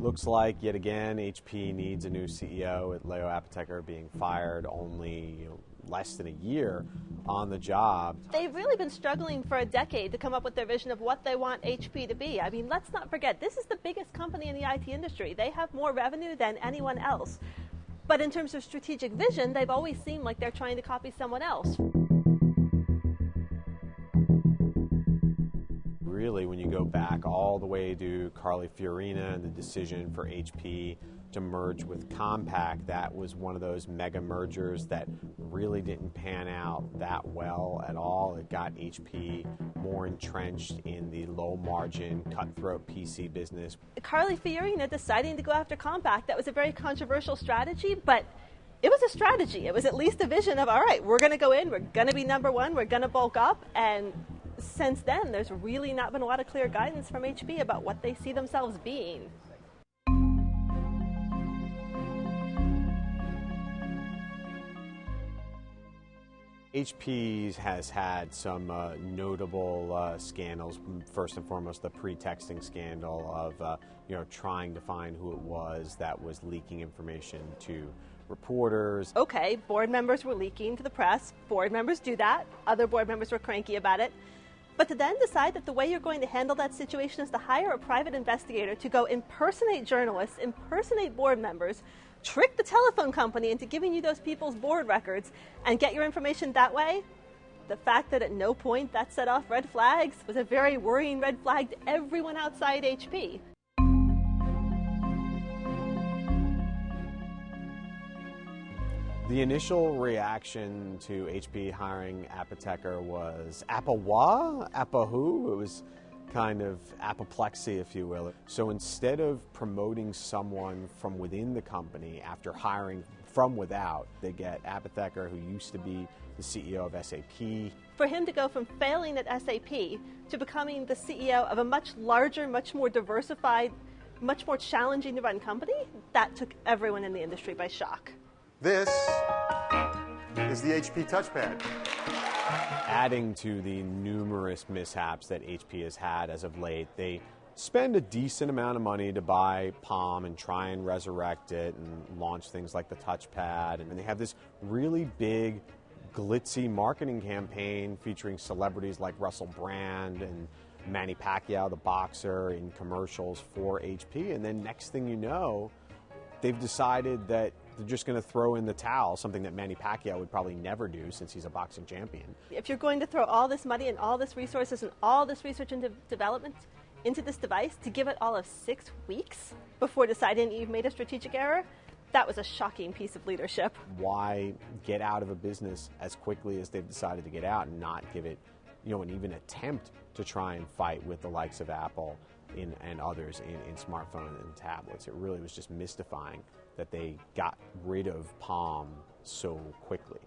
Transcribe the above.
Looks like, yet again, HP needs a new CEO, with Leo Apotheker being fired only less than a year on the job. They've really been struggling for a decade to come up with their vision of what they want HP to be. I mean, let's not forget, this is the biggest company in the IT industry. They have more revenue than anyone else. But in terms of strategic vision, they've always seemed like they're trying to copy someone else. Really, when you go back all the way to Carly Fiorina and the decision for HP to merge with Compaq, that was one of those mega mergers that really didn't pan out that well at all. It got HP more entrenched in the low margin, cutthroat PC business. Carly Fiorina deciding to go after Compaq, that was a very controversial strategy, but it was a strategy. It was at least a vision of, all right, we're going to go in, we're going to be number one, we're going to bulk up, and since then, there's really not been a lot of clear guidance from HP about what they see themselves being. HP has had some notable scandals. First and foremost, the pre-texting scandal of trying to find who it was that was leaking information to reporters. Okay, board members were leaking to the press. Board members do that. Other board members were cranky about it. But to then decide that the way you're going to handle that situation is to hire a private investigator to go impersonate journalists, impersonate board members, trick the telephone company into giving you those people's board records, and get your information that way, the fact that at no point that set off red flags was a very worrying red flag to everyone outside HP. The initial reaction to HP hiring Apotheker was apa-wa? Apa-who? It was kind of apoplexy, if you will. So instead of promoting someone from within the company after hiring from without, they get Apotheker, who used to be the CEO of SAP. For him to go from failing at SAP to becoming the CEO of a much larger, much more diversified, much more challenging to run company, that took everyone in the industry by shock. This is the HP touchpad. Adding to the numerous mishaps that HP has had as of late, they spend a decent amount of money to buy Palm and try and resurrect it and launch things like the touchpad. And they have this really big, glitzy marketing campaign featuring celebrities like Russell Brand and Manny Pacquiao, the boxer, in commercials for HP. And then next thing you know, they've decided that they're just going to throw in the towel, something that Manny Pacquiao would probably never do since he's a boxing champion. If you're going to throw all this money and all this resources and all this research and development into this device to give it all of 6 weeks before deciding you've made a strategic error, that was a shocking piece of leadership. Why get out of a business as quickly as they've decided to get out and not give it, an even attempt to try and fight with the likes of Apple and others in smartphones and tablets? It really was just mystifying that they got rid of Palm so quickly.